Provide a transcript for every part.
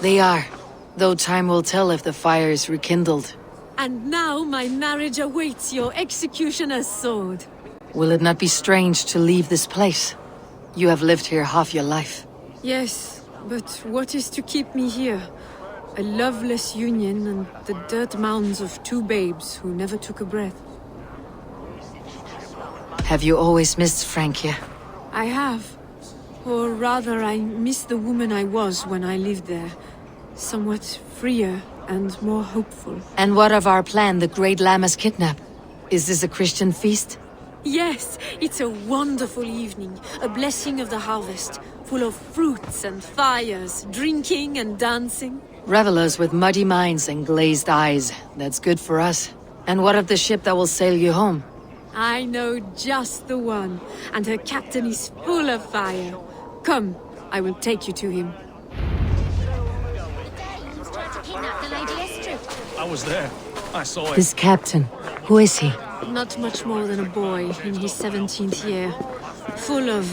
They are, though time will tell if the fire is rekindled. And now my marriage awaits your executioner's sword. Will it not be strange to leave this place? You have lived here half your life. Yes, but what is to keep me here? A loveless union and the dirt mounds of two babes who never took a breath. Have you always missed Francia? I have. Or rather, I miss the woman I was when I lived there. Somewhat freer and more hopeful. And what of our plan, the Great Lammas kidnap? Is this a Christian feast? Yes, it's a wonderful evening, a blessing of the harvest, full of fruits and fires, drinking and dancing. Revelers with muddy minds and glazed eyes. That's good for us. And what of the ship that will sail you home? I know just the one, and her captain is full of fire. Come, I will take you to him. I was there. I saw it. This captain, who is he? Not much more than a boy in his 17th year, full of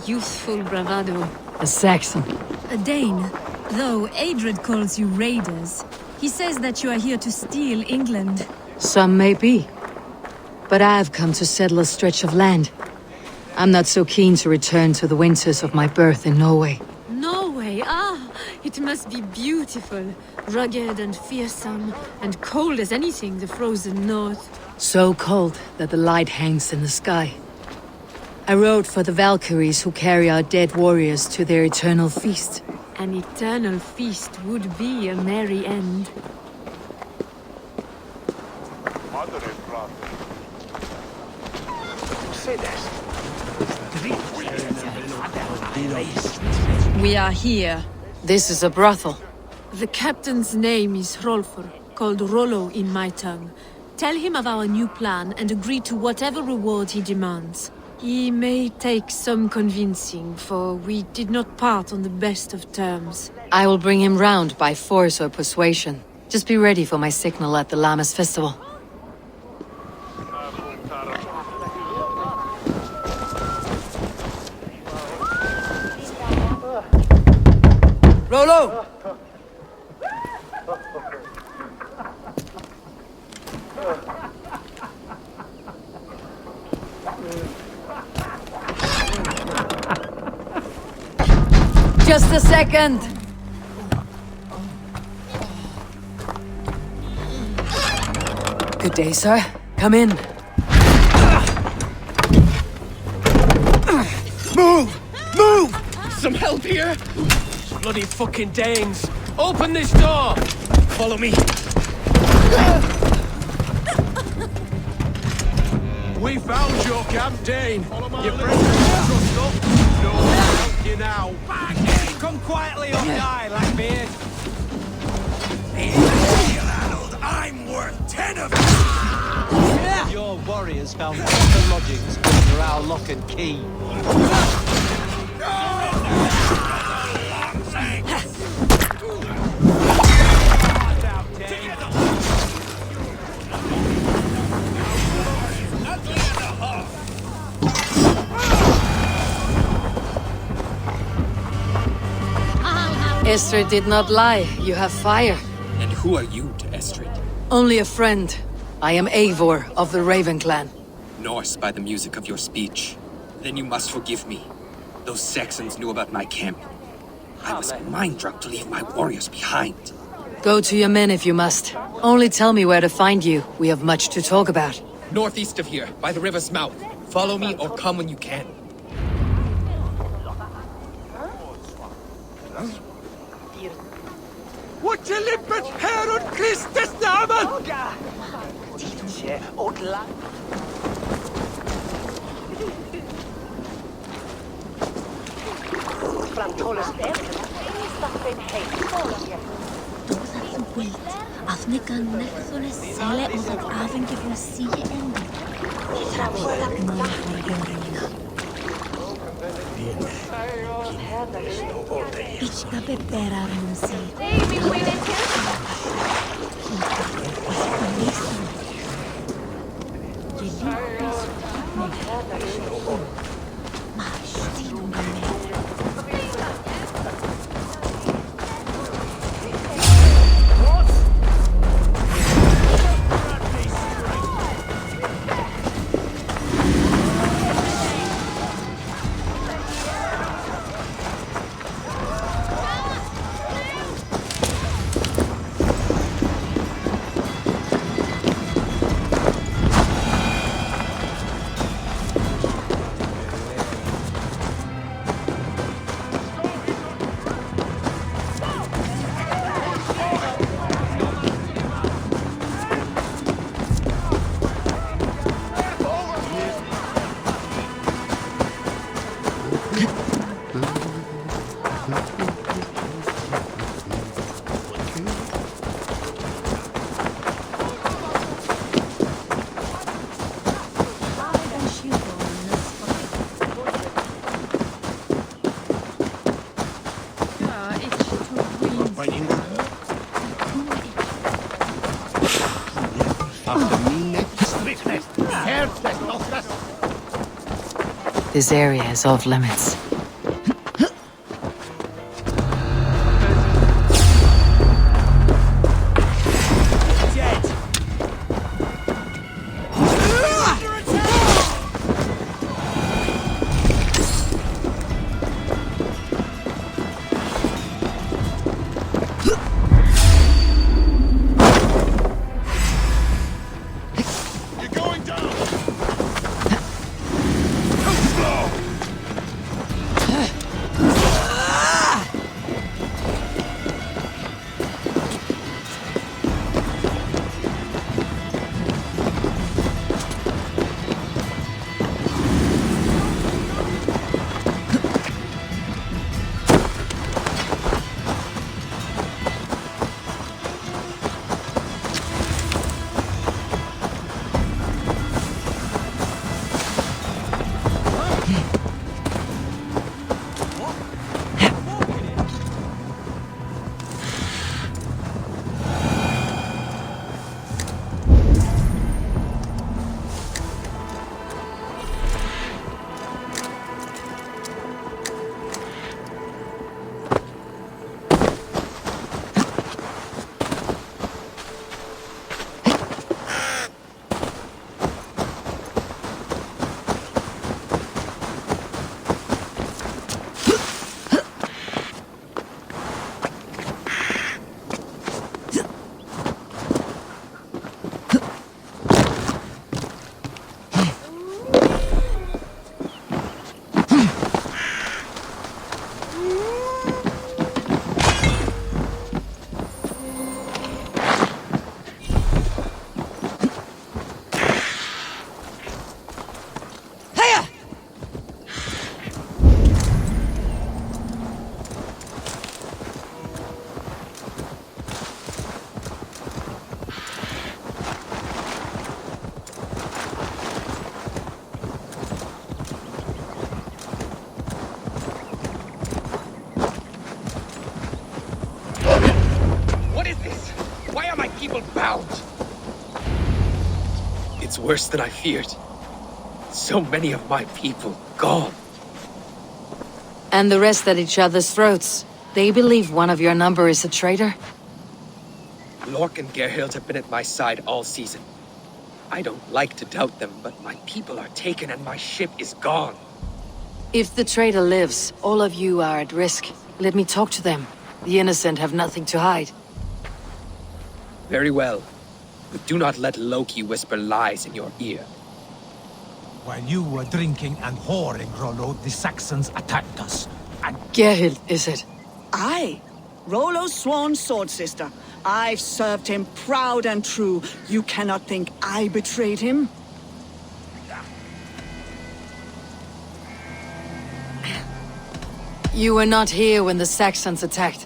youthful bravado. A Saxon. A Dane, though Adred calls you raiders. He says that you are here to steal England. Some may be. But I've come to settle a stretch of land. I'm not so keen to return to the winters of my birth in Norway. Norway, it must be beautiful. Rugged and fearsome, and cold as anything the frozen north. So cold that the light hangs in the sky. I rode for the Valkyries who carry our dead warriors to their eternal feast. An eternal feast would be a merry end. We are here. This is a brothel. The captain's name is Rolfr, called Rollo in my tongue. Tell him of our new plan and agree to whatever reward he demands. He may take some convincing, for we did not part on the best of terms. I will bring him round by force or persuasion. Just be ready for my signal at the Lammas festival. Rollo! Just a second! Good day, sir. Come in. Move! Move! Some help here? Bloody fucking Danes! Open this door! Follow me. We found your camp, Dane. Your friends trust up. No one will help you now. Come quietly or die, Blackbeard. I'm worth 10 of you! Your warriors found proper lodgings under our lock and key. Estrid did not lie. You have fire. And who are you to Estrid? Only a friend. I am Eivor of the Raven clan. Norse by the music of your speech. Then you must forgive me. Those Saxons knew about my camp. I was mind-drunk to leave my warriors behind. Go to your men if you must. Only tell me where to find you. We have much to talk about. Northeast of here, by the river's mouth. Follow me or come when you can. What you lippet hair on Christus namen? This area is off limits. Dead. You're going down. What is this? Why are my people bound? It's worse than I feared. So many of my people gone. And the rest at each other's throats. They believe one of your number is a traitor? Lork and Gerhild have been at my side all season. I don't like to doubt them, but my people are taken and my ship is gone. If the traitor lives, all of you are at risk. Let me talk to them. The innocent have nothing to hide. Very well. But do not let Loki whisper lies in your ear. While you were drinking and whoring, Rollo, the Saxons attacked us. And Gerhild, is it? Aye. Rollo's sworn sword sister. I've served him proud and true. You cannot think I betrayed him? You were not here when the Saxons attacked.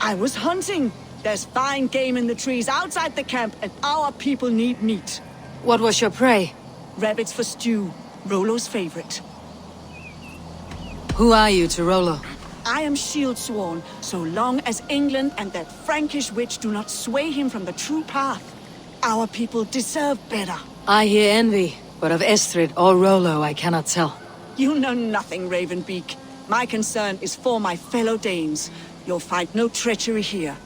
I was hunting. There's fine game in the trees outside the camp, and our people need meat. What was your prey? Rabbits for stew. Rollo's favorite. Who are you to Rollo? I am shield sworn, so long as England and that Frankish witch do not sway him from the true path. Our people deserve better. I hear envy, but of Estrid or Rollo I cannot tell. You know nothing, Ravenbeak. My concern is for my fellow Danes. You'll find no treachery here.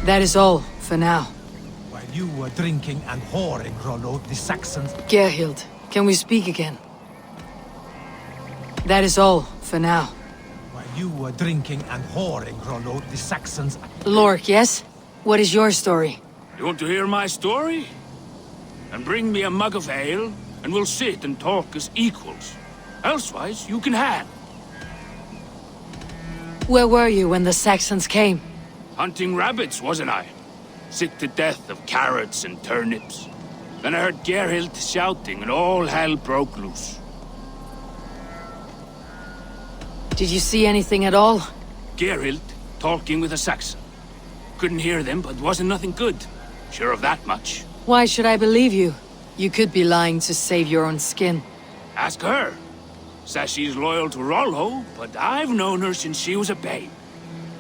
That is all, for now. while you were drinking and whoring, Rollo, the Saxons... Gerhild, can we speak again? That is all, for now. While you were drinking and whoring, Rollo, the Saxons... Lork, yes? What is your story? You want to hear my story? And bring me a mug of ale, and we'll sit and talk as equals. Elsewise, you can have. Where were you when the Saxons came? Hunting rabbits, wasn't I? Sick to death of carrots and turnips. Then I heard Gerhild shouting, and all hell broke loose. Did you see anything at all? Gerhild talking with a Saxon. Couldn't hear them, but wasn't nothing good. Sure of that much. Why should I believe you? You could be lying to save your own skin. Ask her. Says she's loyal to Rollo, but I've known her since she was a babe.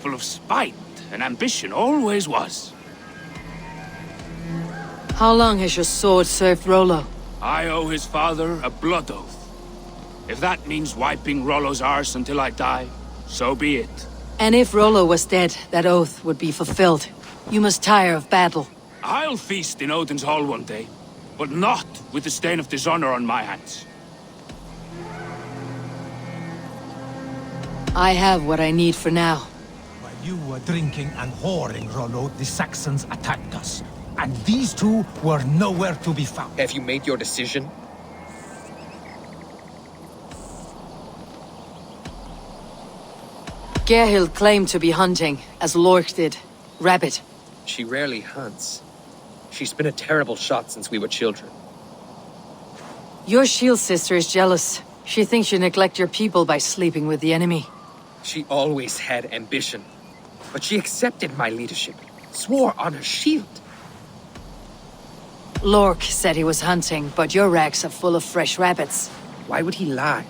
Full of spite and ambition, always was. How long has your sword served Rollo? I owe his father a blood oath. If that means wiping Rollo's arse until I die, so be it. And if Rollo was dead, that oath would be fulfilled. You must tire of battle. I'll feast in Odin's hall one day, but not with the stain of dishonor on my hands. I have what I need for now. While you were drinking and whoring, Rollo, the Saxons attacked us. And these two were nowhere to be found. Have you made your decision? Gerhild claimed to be hunting, as Lork did. Rabbit. She rarely hunts. She's been a terrible shot since we were children. Your shield sister is jealous. She thinks you neglect your people by sleeping with the enemy. She always had ambition. But she accepted my leadership, swore on her shield. Lork said he was hunting, but your racks are full of fresh rabbits. Why would he lie?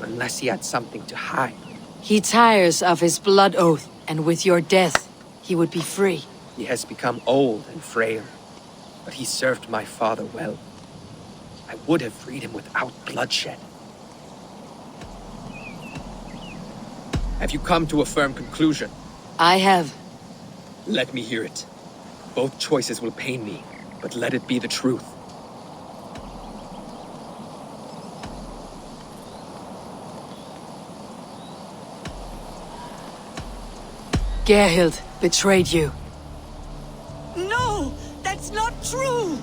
Unless he had something to hide. He tires of his blood oath, and with your death, he would be free. He has become old and frail, but he served my father well. I would have freed him without bloodshed. Have you come to a firm conclusion? I have. Let me hear it. Both choices will pain me, but let it be the truth. Gerhild betrayed you. No! That's not true!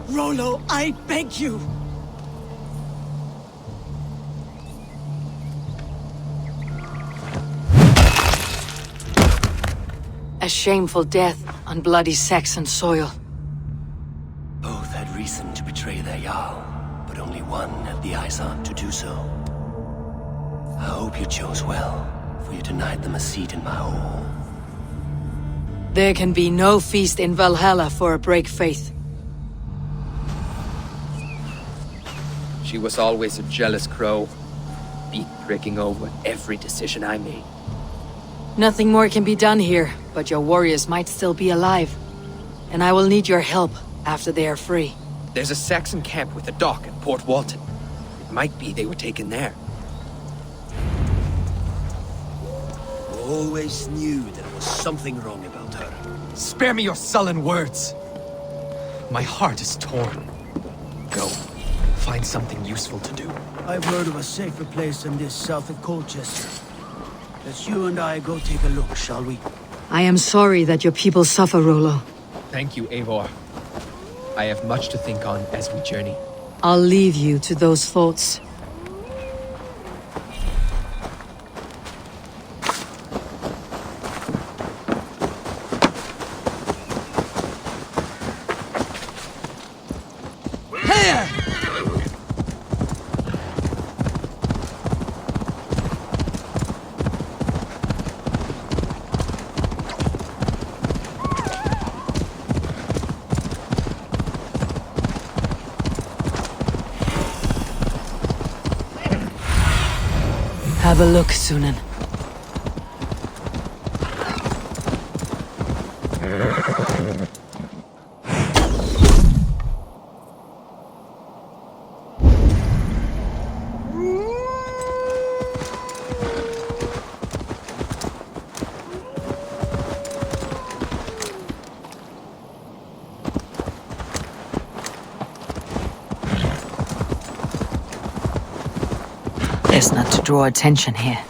Rollo, I beg you! A shameful death on bloody Saxon soil. Both had reason to betray their Jarl, but only one had the eyesight to do so. I hope you chose well, for you denied them a seat in my hall. There can be no feast in Valhalla for a break faith. She was always a jealous crow, beak pricking over every decision I made. Nothing more can be done here, but your warriors might still be alive. And I will need your help after they are free. There's a Saxon camp with a dock at Port Walton. It might be they were taken there. Always knew there was something wrong about her. Spare me your sullen words. My heart is torn. Go. Find something useful to do. I've heard of a safer place than this south of Colchester. Let's you and I go take a look, shall we? I am sorry that your people suffer, Rollo. Thank you, Eivor. I have much to think on as we journey. I'll leave you to those thoughts. Have a look, Sunan. Best not to draw attention here.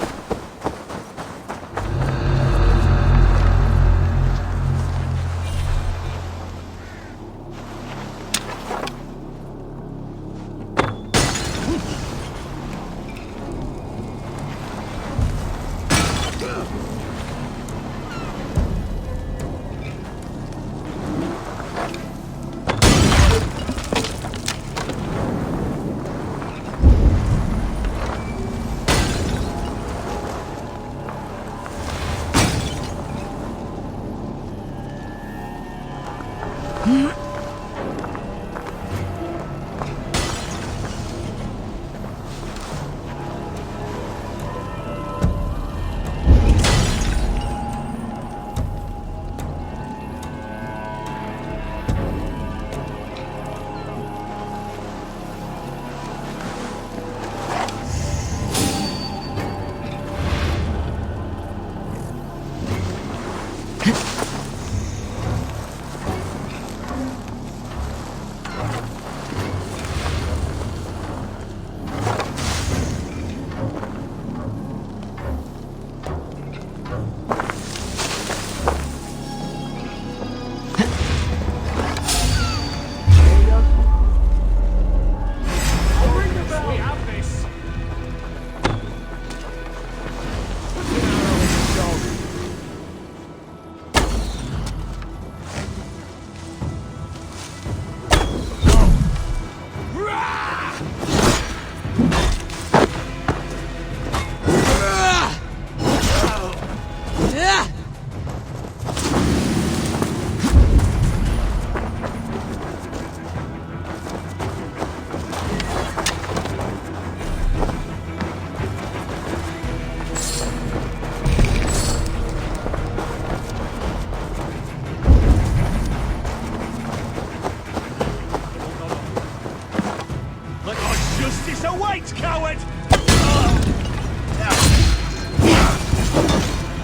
fight, coward!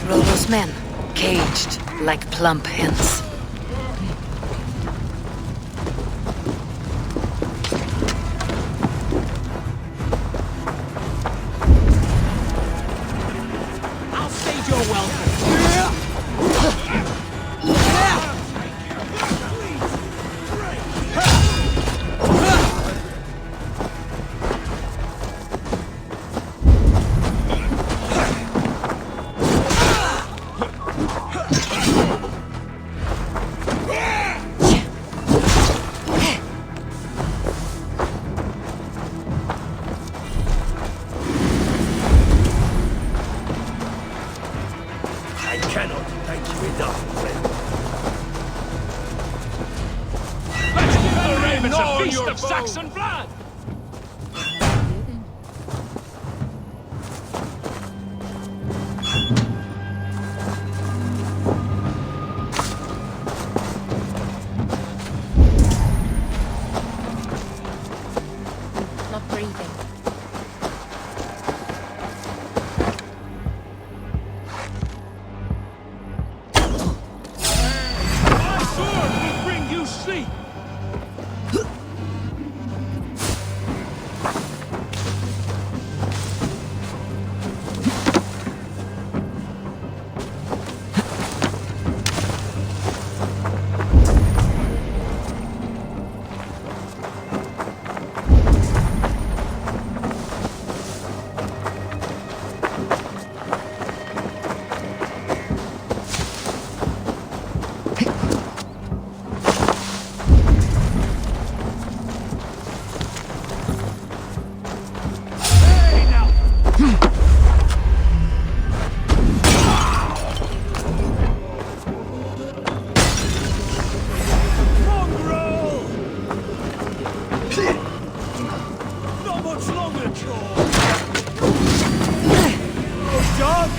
Rollo's men, caged like plump hens. I'll stage your welcome. I cannot thank you enough, friend. Let's give the ravens a feast of Saxon blood! Not breathing. My sword will bring you sleep! Not much longer, George. Dog!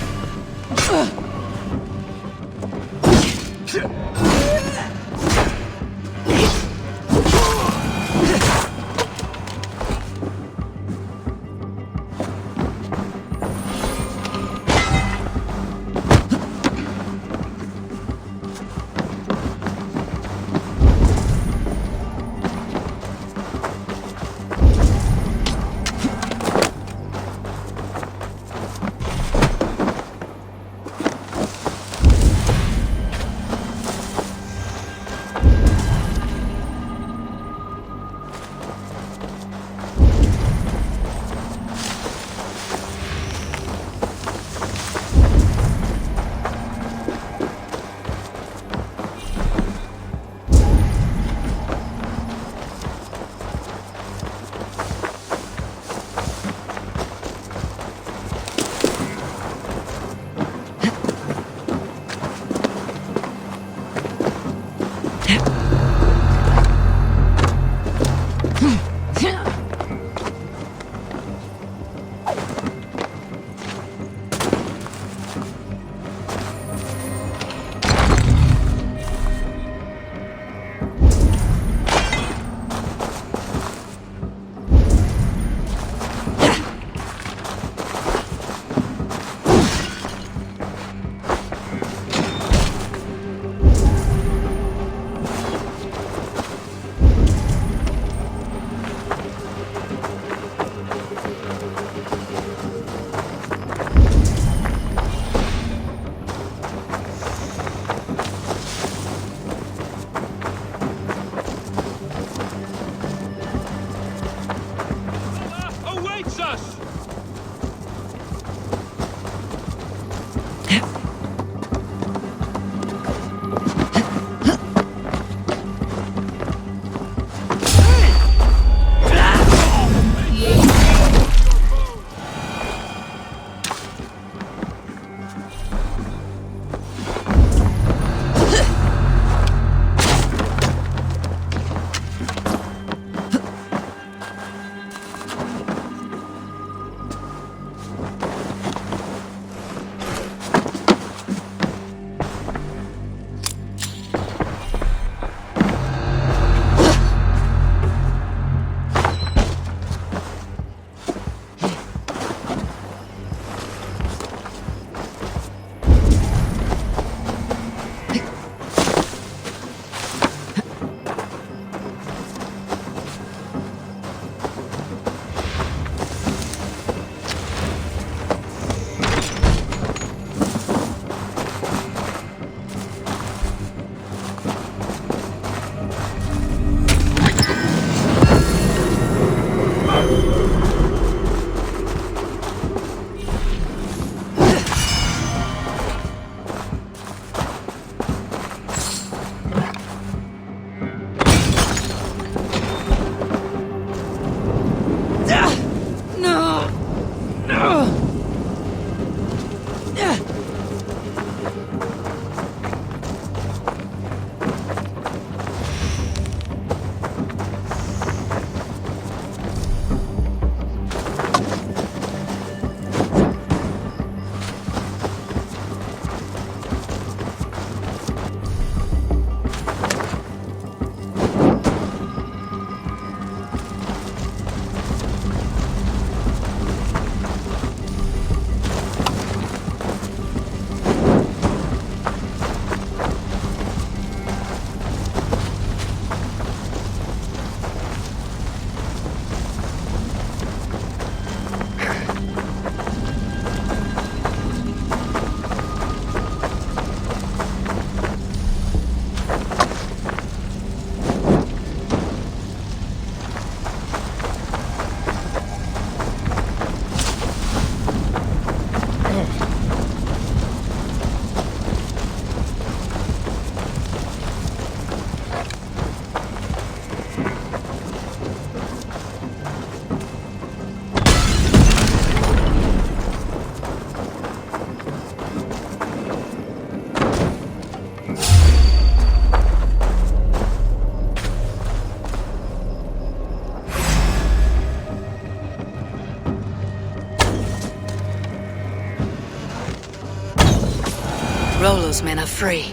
free.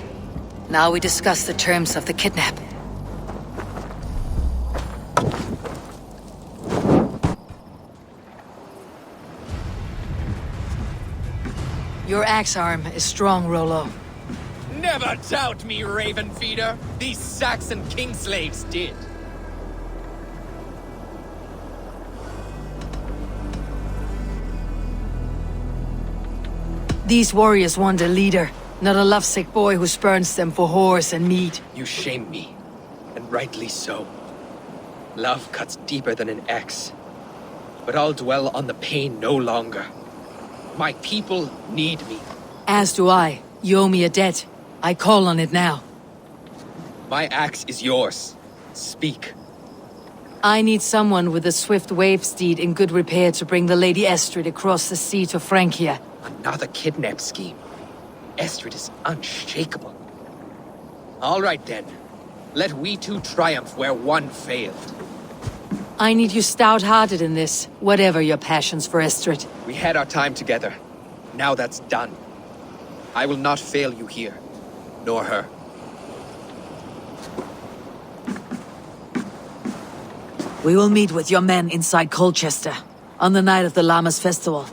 Now we discuss the terms of the kidnap. Your axe arm is strong, Rollo. Never doubt me, Raven Feeder. These Saxon kingslaves did. These warriors want a leader, not a lovesick boy who spurns them for horse and meat. You shame me, and rightly so. Love cuts deeper than an axe. But I'll dwell on the pain no longer. My people need me. As do I. You owe me a debt. I call on it now. My axe is yours. Speak. I need someone with a swift wave steed in good repair to bring the Lady Estrid across the sea to Francia. Another kidnap scheme. Estrid is unshakable. All right then. Let we two triumph where one failed. I need you stout-hearted in this, whatever your passions for Estrid. We had our time together. Now that's done. I will not fail you here, nor her. We will meet with your men inside Colchester, on the night of the Llamas Festival.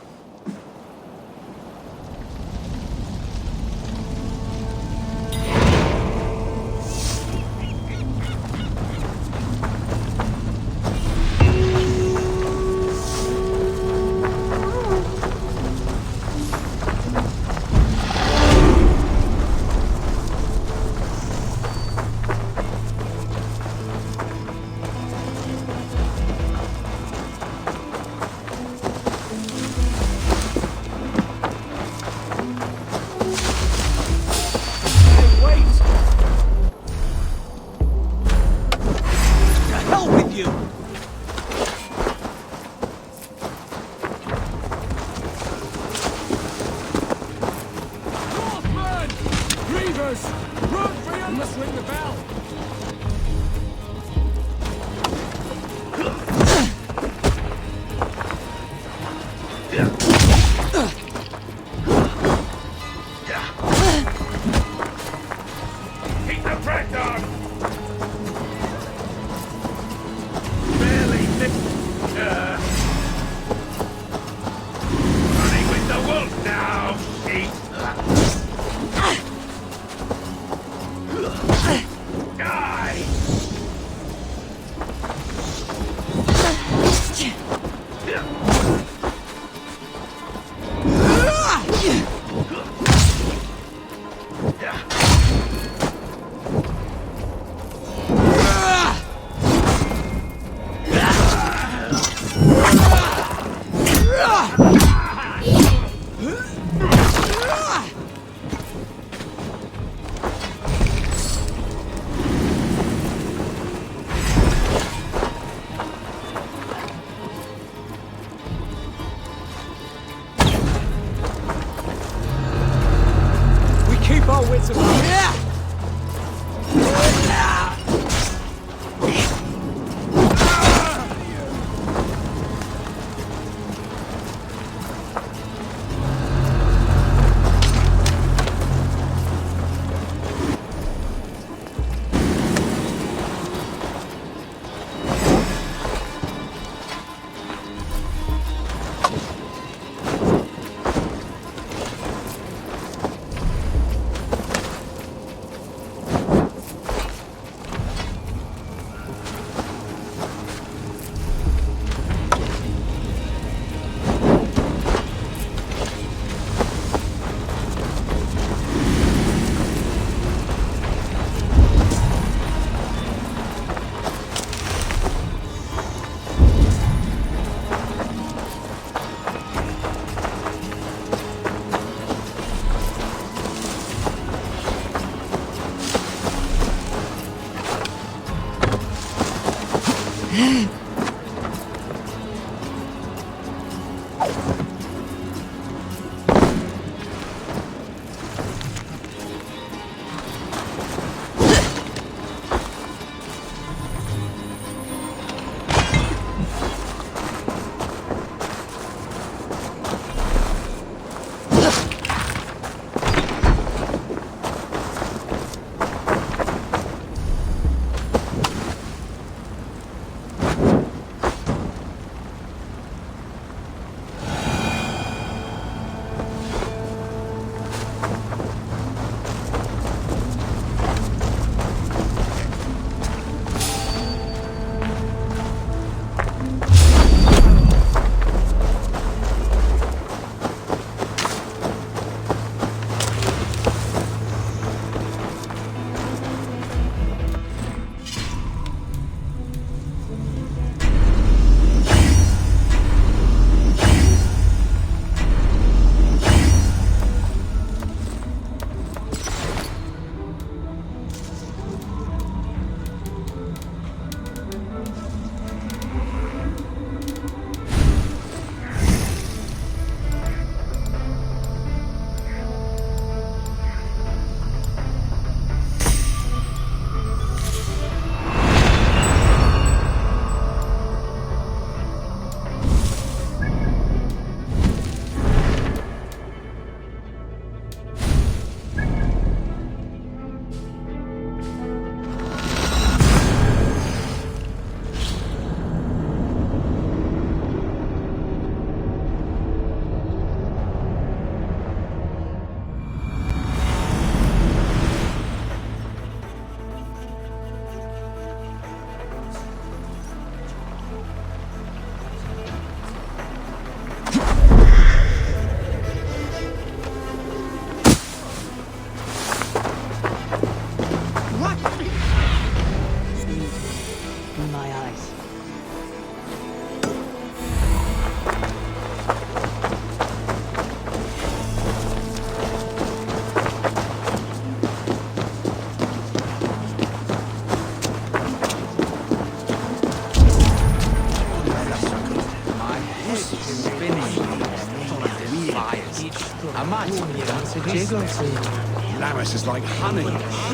Laris is like honey,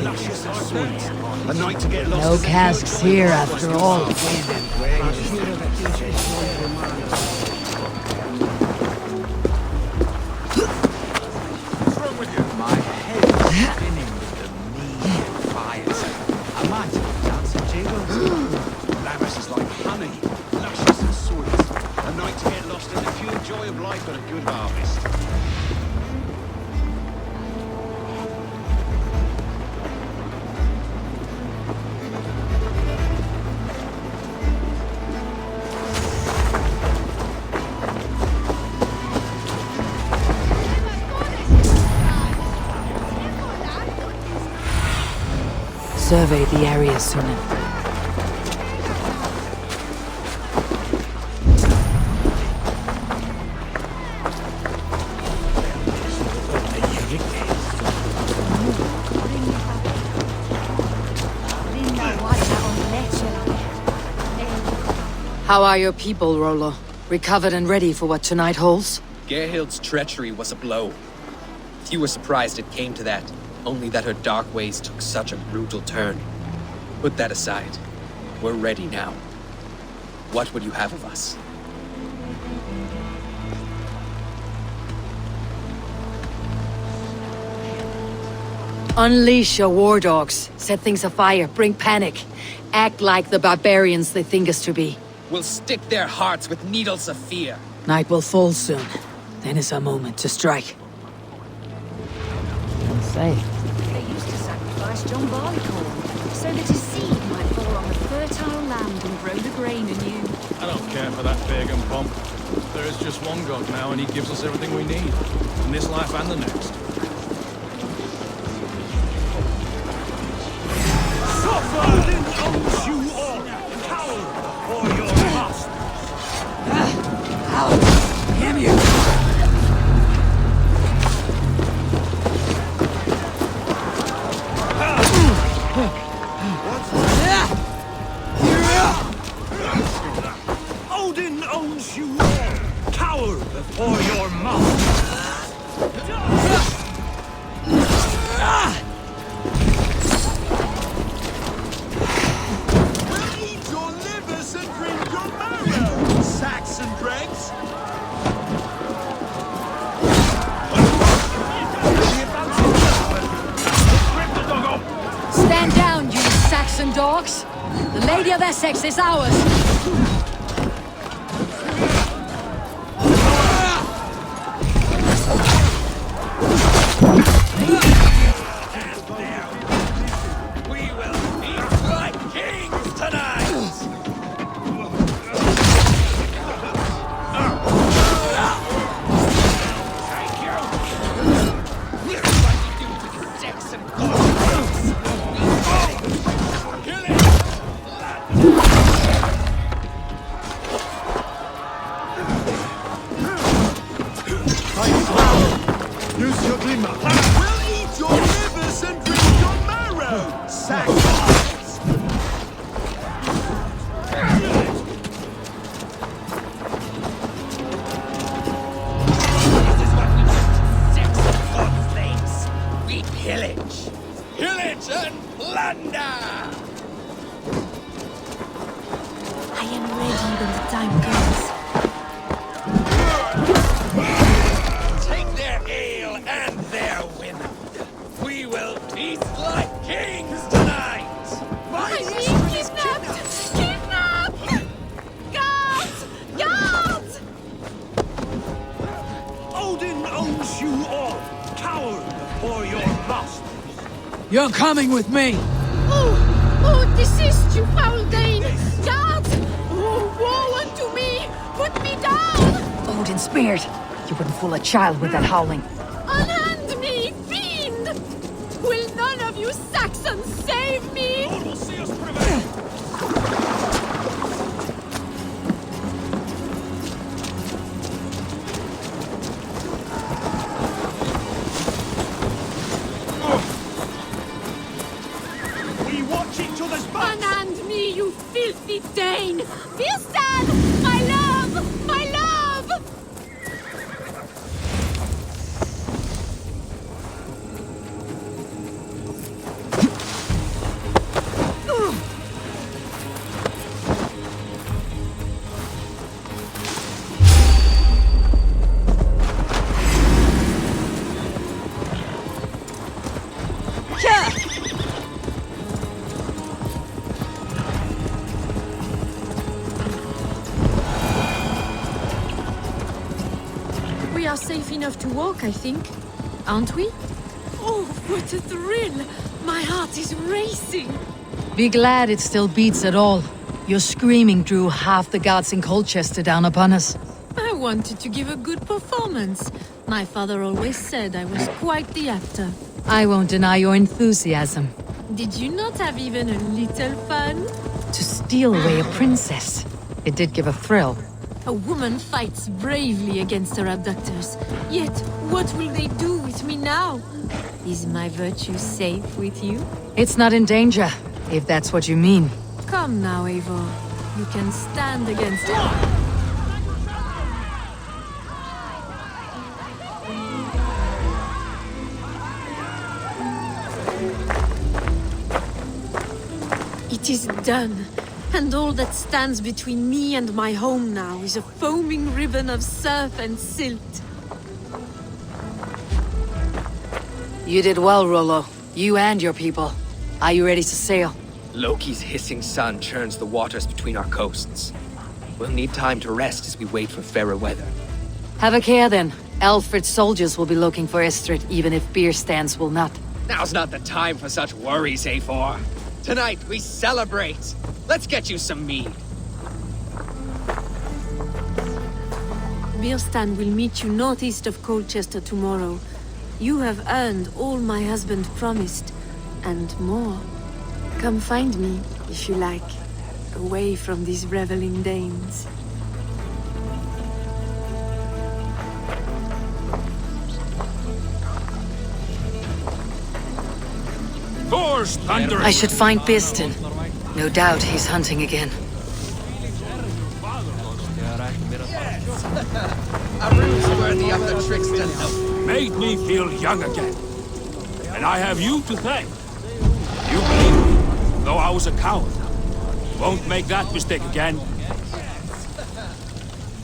luscious and sweet. A night to get lost. No casks here after all. My head is spinning with the mean fires. Imagine dancing jiggles. Laris is like honey, luscious and sweet. A night to get lost in the pure joy of life and a good harvest. Survey the area soon. How are your people, Rollo? Recovered and ready for what tonight holds? Gerhild's treachery was a blow. Few were surprised it came to that, only that her dark ways took such a brutal turn. Put that aside. We're ready now. What would you have of us? Unleash your war dogs. Set things afire. Bring panic. Act like the barbarians they think us to be. We'll stick their hearts with needles of fear. Night will fall soon. Then is our moment to strike. Say. They used to sacrifice John Barleycorn, so that his seed might fall on the fertile land and grow the grain anew. I don't care for that pagan pomp. There is just one God now, and he gives us everything we need. In this life and the next. Suffer owns you all, coward, or your master. Damn you! Odin owns you all, cower before your master. We'll eat your livers and drink your marrow, Saxon dregs. Stand down, you Saxon dogs! The Lady of Essex is ours! We will eat like kings tonight! Thank you! This is what you do to Saxon dogs! Kill it! Use your glimmer. We'll eat your livers and drink your marrow, Saxons! This is what we do to Saxon godslaves. We pillage. Pillage and plunder! I am ready when the time comes. Take their ale and their women. We will feast like kings tonight! I'm being kidnapped! Kidnapped! Guards! Guards! Odin owns you all, coward before your master. You're coming with me! Oh, desist, you foul Dane! Guards! Oh, woe unto me! Put me down! Odin speared! You wouldn't fool a child with that howling. Unhand me, fiend! Will none of you Saxons save me? Lord will see us prevail. We watch each other's backs. Unhand me, you filthy Dane! Firstan! My love! My love! are safe enough to walk, I think. Aren't we? Oh, what a thrill! My heart is racing! Be glad it still beats at all. Your screaming drew half the guards in Colchester down upon us. I wanted to give a good performance. My father always said I was quite the actor. I won't deny your enthusiasm. Did you not have even a little fun? To steal away a princess. It did give a thrill. A woman fights bravely against her abductors. Yet, what will they do with me now? Is my virtue safe with you? It's not in danger, if that's what you mean. Come now, Eivor. You can stand against it. It is done. And all that stands between me and my home now is a foaming ribbon of surf and silt. You did well, Rollo. You and your people. Are you ready to sail? Loki's hissing sun churns the waters between our coasts. We'll need time to rest as we wait for fairer weather. Have a care then. Alfred's soldiers will be looking for Estrid, even if beer stands will not. Now's not the time for such worries, Eivor. Tonight we celebrate. Let's get you some mead. Birstan will meet you northeast of Colchester tomorrow. You have earned all my husband promised, and more. Come find me, if you like, away from these reveling Danes. Thor's thundering! I should find Birstan. No doubt he's hunting again. A rune's worthy of the trickster. Made me feel young again. And I have you to thank. You believed me, though I was a coward. Won't make that mistake again.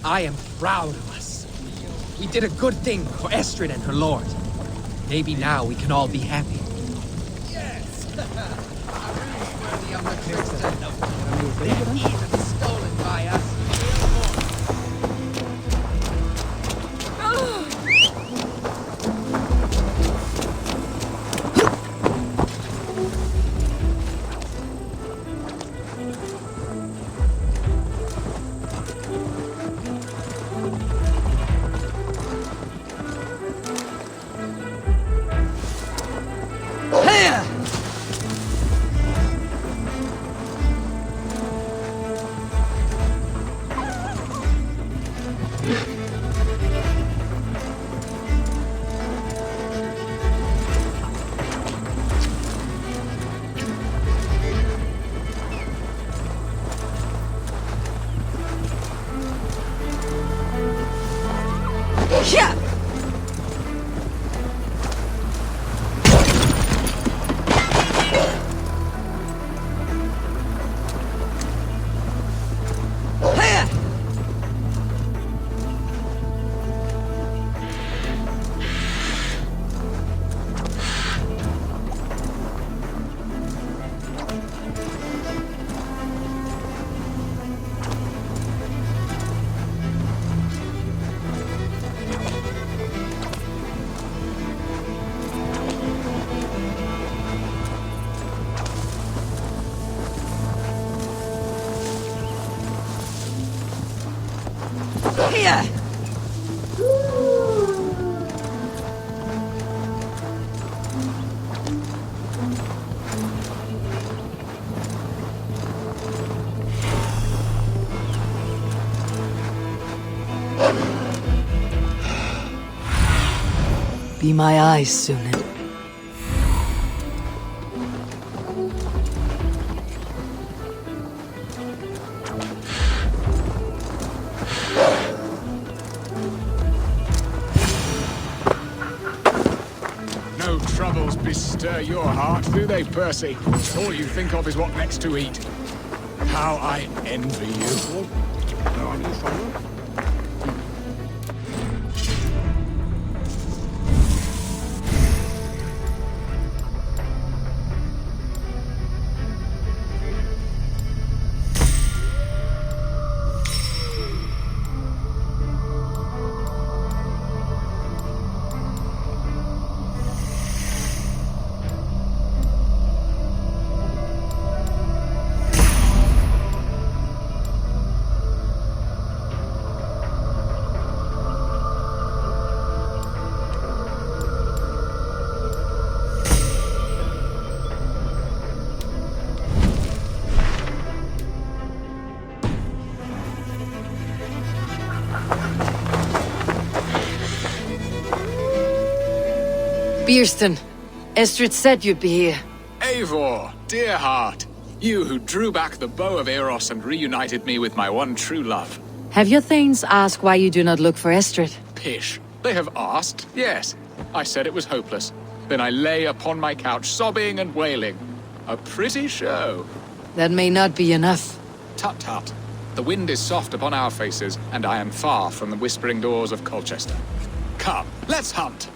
I am proud of us. We did a good thing for Estrid and her lord. Maybe now we can all be happy. Yes! A rune's worthy of the trickster. They're even stolen by us. Here! Be my eyes, Sunan. No troubles bestir your heart, do they, Percy? All you think of is what next to eat. How I envy you. Bierston, Estrid said you'd be here. Eivor, dear heart. You who drew back the bow of Eros and reunited me with my one true love. Have your thanes asked why you do not look for Estrid? Pish. They have asked, yes. I said it was hopeless. Then I lay upon my couch, sobbing and wailing. A pretty show. That may not be enough. Tut tut. The wind is soft upon our faces, and I am far from the whispering doors of Colchester. Come, let's hunt.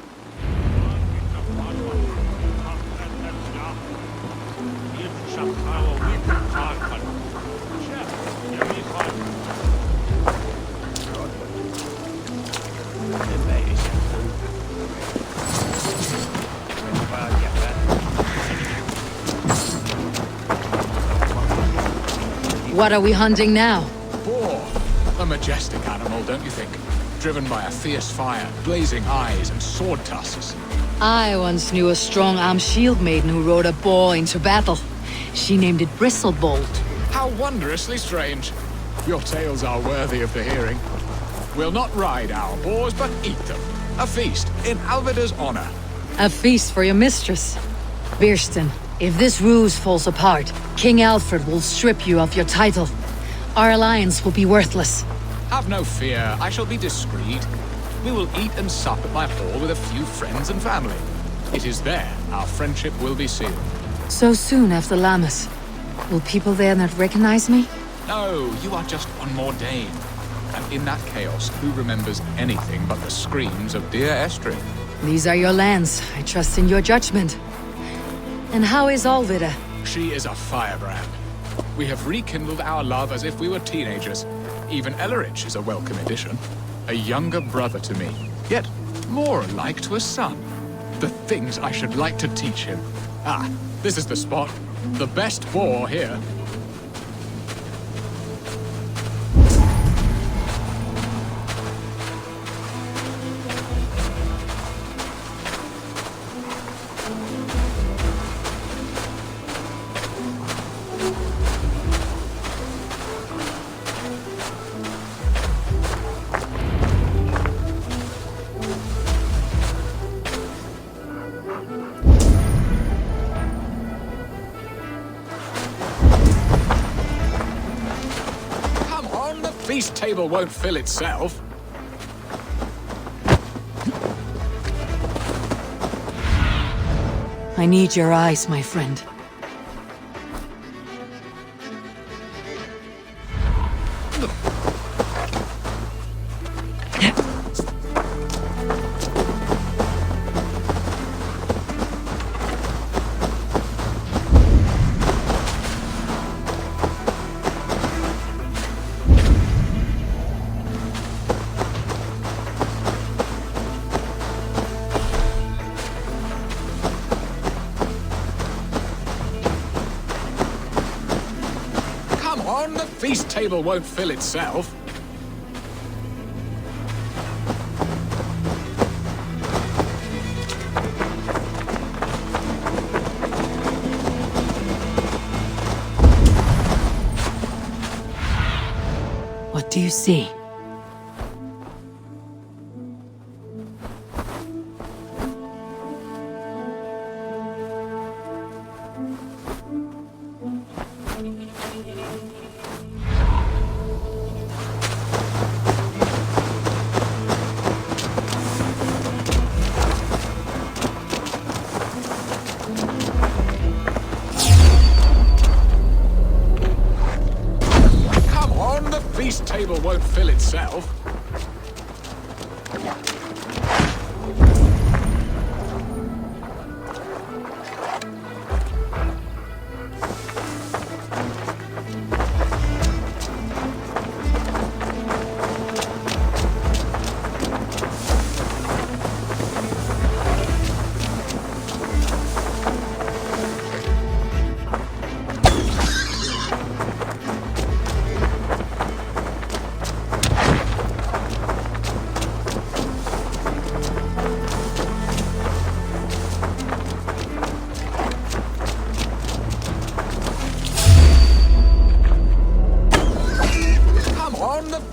What are we hunting now? Boar. A majestic animal, don't you think? Driven by a fierce fire, blazing eyes, and sword tusks. I once knew a strong-armed shield maiden who rode a boar into battle. She named it Bristlebolt. How wondrously strange. Your tales are worthy of the hearing. We'll not ride our boars, but eat them. A feast in Alvida's honor. A feast for your mistress. Bierston, if this ruse falls apart, King Alfred will strip you of your title. Our alliance will be worthless. Have no fear, I shall be discreet. We will eat and sup at my hall with a few friends and family. It is there our friendship will be sealed. So soon after Lammas. Will people there not recognize me? No, you are just one more Dane. And in that chaos, who remembers anything but the screams of dear Estrid? These are your lands. I trust in your judgment. And how is Alvida? She is a firebrand. We have rekindled our love as if we were teenagers. Even Ellerich is a welcome addition. A younger brother to me, yet more alike to a son. The things I should like to teach him. Ah, this is the spot. The best boar here. Feast table won't fill itself. I need your eyes, my friend. The feast table won't fill itself. What do you see? Feast table won't fill itself.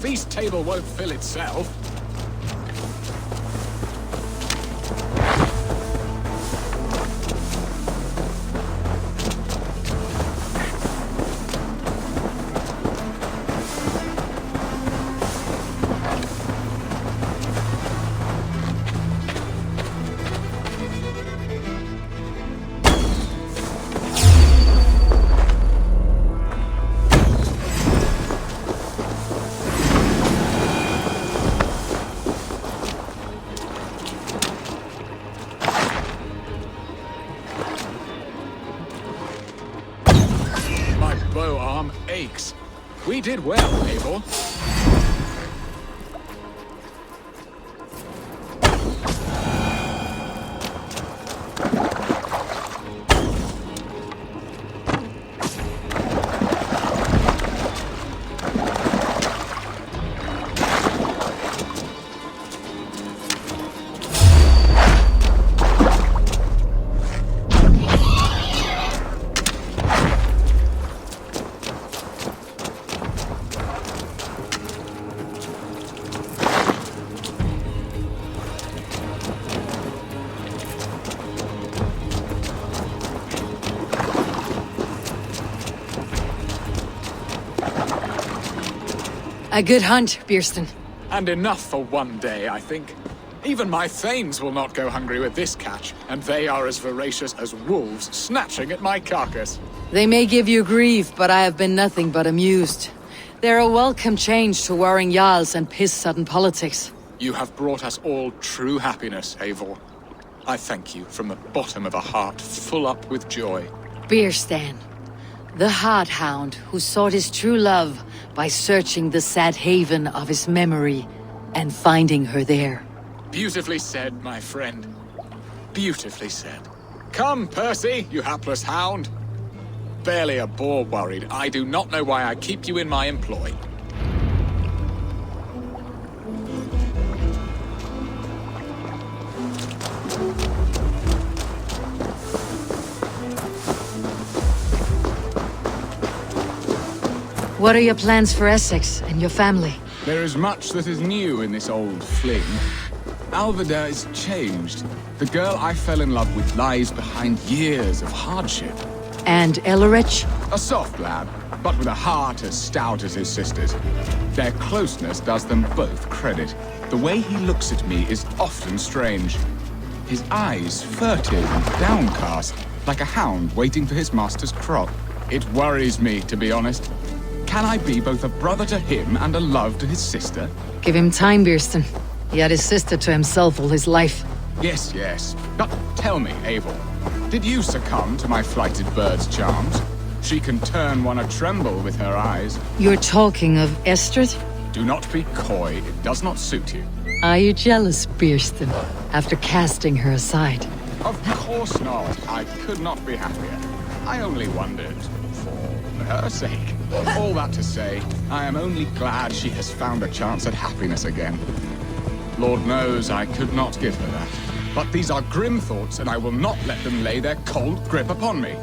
Feast table won't fill itself. elbow arm aches. We did well, Eivor. A good hunt, Bierston. And enough for one day, I think. Even my thanes will not go hungry with this catch, and they are as voracious as wolves snatching at my carcass. They may give you grief, but I have been nothing but amused. They're a welcome change to warring jarls and piss-sudden politics. You have brought us all true happiness, Eivor. I thank you from the bottom of a heart full up with joy. Bierstan, the hard hound who sought his true love by searching the sad haven of his memory and finding her there. Beautifully said, my friend. Beautifully said. Come, Percy, you hapless hound. Barely a boar worried. I do not know why I keep you in my employ. What are your plans for Essex and your family? There is much that is new in this old fling. Alvida is changed. The girl I fell in love with lies behind years of hardship. And Ellerich? A soft lad, but with a heart as stout as his sister's. Their closeness does them both credit. The way he looks at me is often strange. His eyes furtive and downcast, like a hound waiting for his master's crop. It worries me, to be honest. Can I be both a brother to him and a love to his sister? Give him time, Bierston. He had his sister to himself all his life. Yes, yes. But tell me, Eivor, did you succumb to my flighted bird's charms? She can turn one a tremble with her eyes. You're talking of Estrid? Do not be coy, it does not suit you. Are you jealous, Bierston, after casting her aside? Of course not. I could not be happier. I only wondered, for her sake. All that to say, I am only glad she has found a chance at happiness again. Lord knows I could not give her that. But these are grim thoughts, and I will not let them lay their cold grip upon me.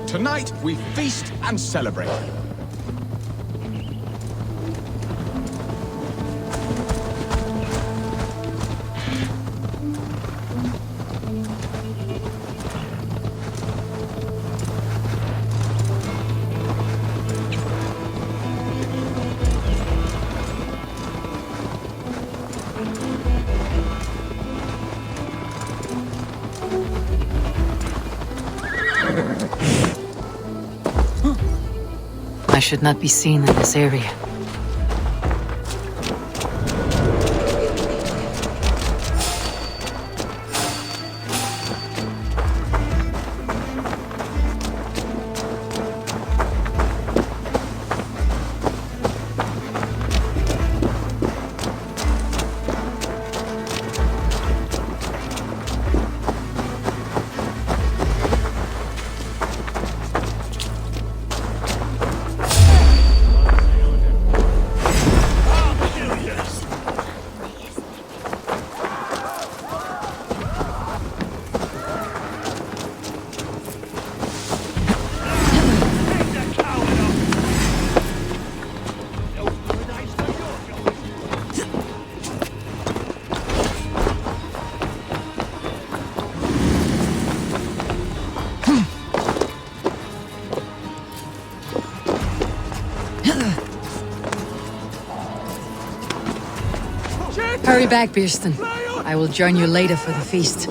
Tonight, we feast and celebrate. I should not be seen in this area. Hurry back, Bierston. I will join you later for the feast.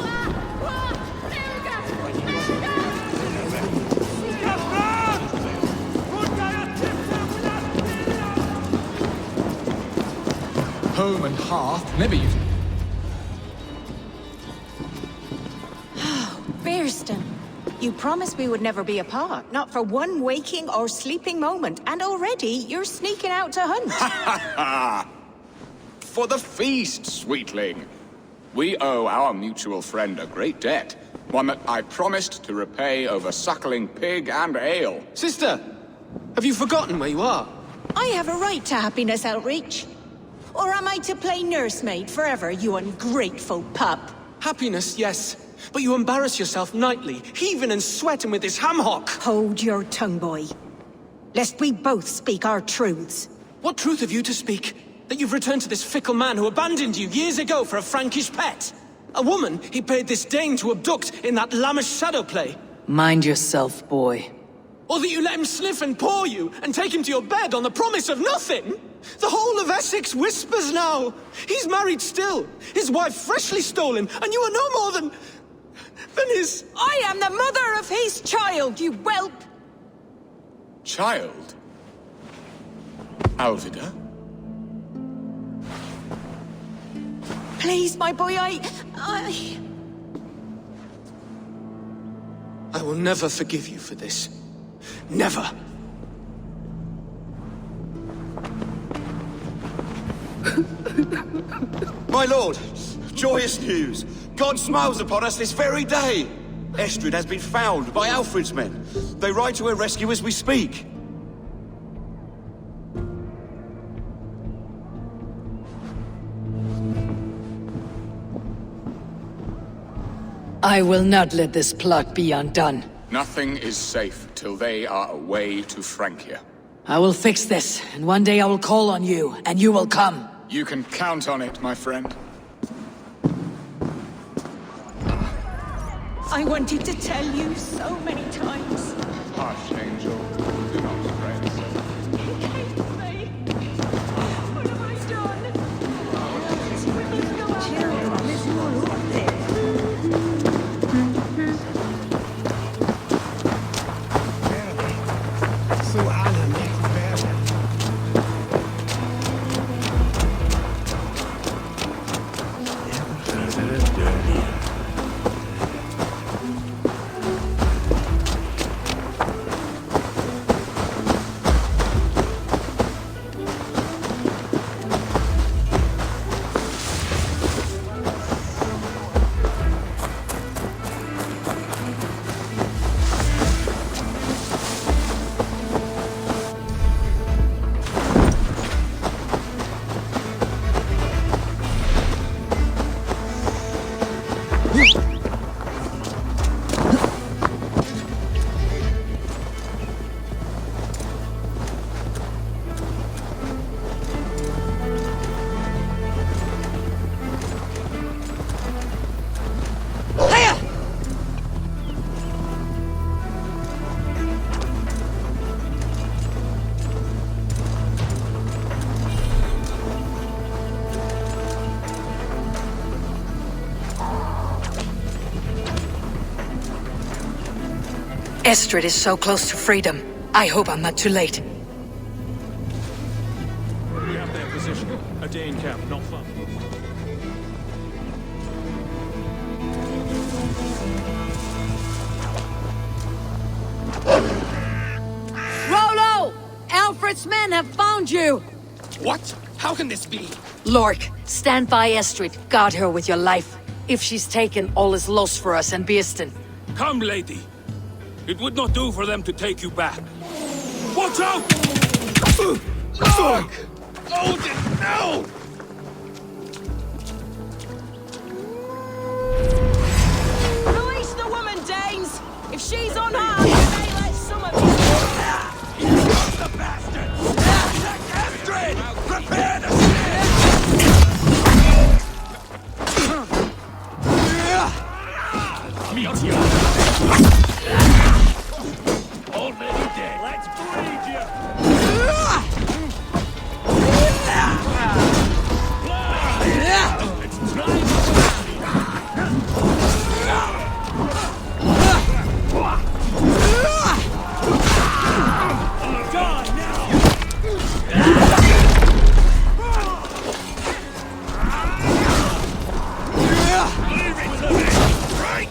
Home and hearth never used. Bierston, You promised we would never be apart, not for one waking or sleeping moment, and already you're sneaking out to hunt. For the feast, sweetling. We owe our mutual friend a great debt. One that I promised to repay over suckling pig and ale. Sister, have you forgotten where you are? I have a right to happiness, Outreach. Or am I to play nursemaid forever, you ungrateful pup? Happiness, yes. But you embarrass yourself nightly, heaving and sweating with this ham hock. Hold your tongue, boy. Lest we both speak our truths. What truth have you to speak? That you've returned to this fickle man who abandoned you years ago for a Frankish pet? A woman he paid this Dane to abduct in that lammish shadow play? Mind yourself, boy. Or that you let him sniff and paw you, and take him to your bed on the promise of nothing? The whole of Essex whispers now. He's married still, his wife freshly stolen, and you are no more than his... I am the mother of his child, you whelp! Child? Alvida? Please, my boy, I will never forgive you for this. Never. My lord, joyous news. God smiles upon us this very day. Estrid has been found by Alfred's men. They ride to her rescue as we speak. I will not let this plot be undone. Nothing is safe till they are away to Francia. I will fix this, and one day I will call on you, and you will come. You can count on it, my friend. I wanted to tell you so many times. Hush, Angel. Do not fret. He hates me. What have I done? We must go out. Estrid is so close to freedom. I hope I'm not too late. We have their position. A Dane camp, not far. Rollo! Alfred's men have found you! What? How can this be? Lork, stand by Estrid. Guard her with your life. If she's taken, all is lost for us and Beeston. Come, lady. It would not do for them to take you back. Watch out! Fuck! Odin, no! Release the woman, Danes! If she's unharmed, they let some of you... The bastard! Estrid! Prepare the Already dead. Let's breed you! It's time. Gone now! Leave it to me! Right!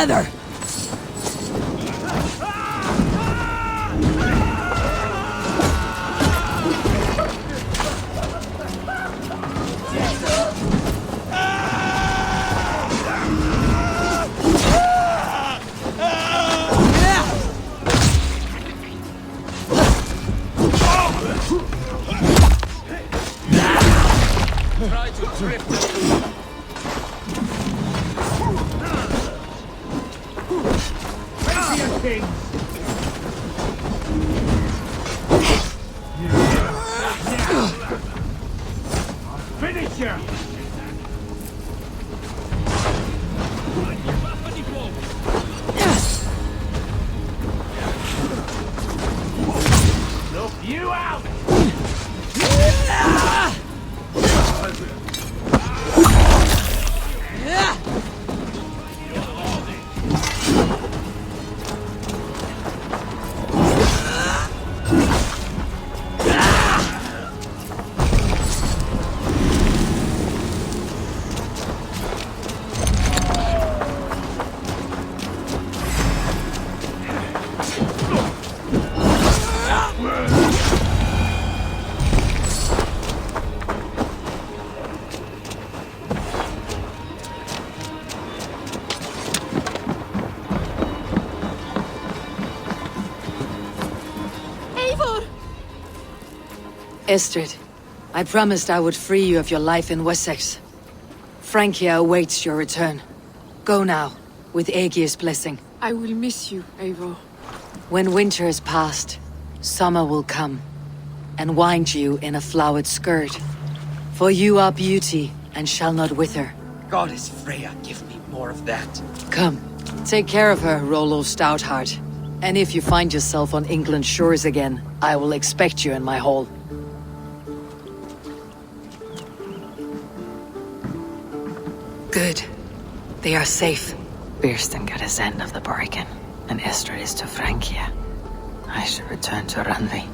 together! Try to trip them. Finish you! Look you out! Eivor! Estrid, I promised I would free you of your life in Wessex. Francia awaits your return. Go now, with Aegir's blessing. I will miss you, Eivor. When winter is past, summer will come, and wind you in a flowered skirt. For you are beauty, and shall not wither. Goddess Freya, give me more of that. Come, take care of her, Rollo Stoutheart. And if you find yourself on England's shores again, I will expect you in my hall. Good. They are safe. Birsten got his end of the bargain, and Estrid is to Francia. I should return to Randvi.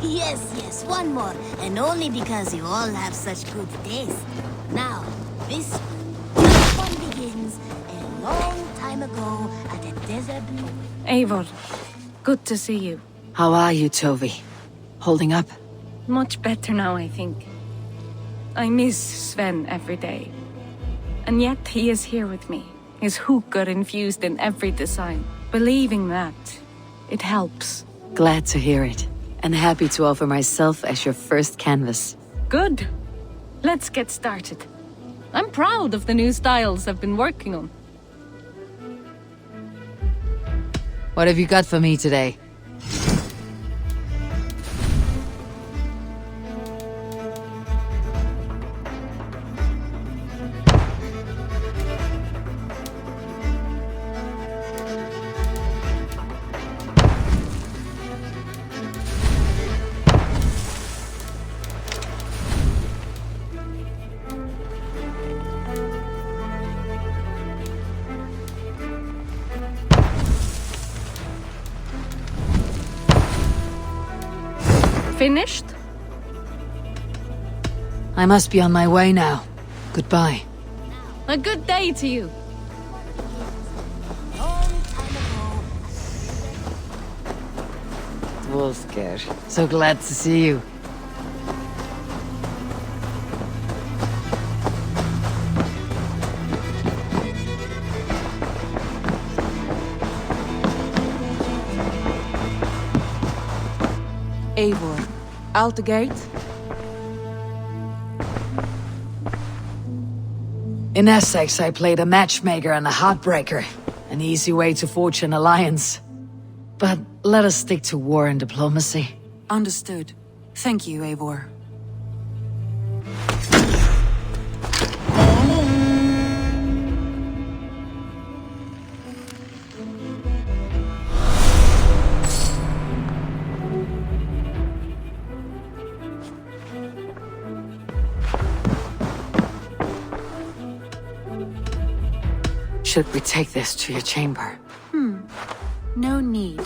Yes, one more. And only because you all have such good taste. Now, this one begins a long time ago at a desert. Eivor, good to see you. How are you, Tovi? Holding up? Much better now, I think. I miss Sven every day. And yet he is here with me. His hooker infused in every design. Believing that, it helps. Glad to hear it. And happy to offer myself as your first canvas. Good. Let's get started. I'm proud of the new styles I've been working on. What have you got for me today? Finished? I must be on my way now. Goodbye. A good day to you. Wolfgar, so glad to see you. Eivor, out the gate? In Essex, I played a matchmaker and a heartbreaker. An easy way to forge an alliance. But let us stick to war and diplomacy. Understood. Thank you, Eivor. Should we take this to your chamber? No need.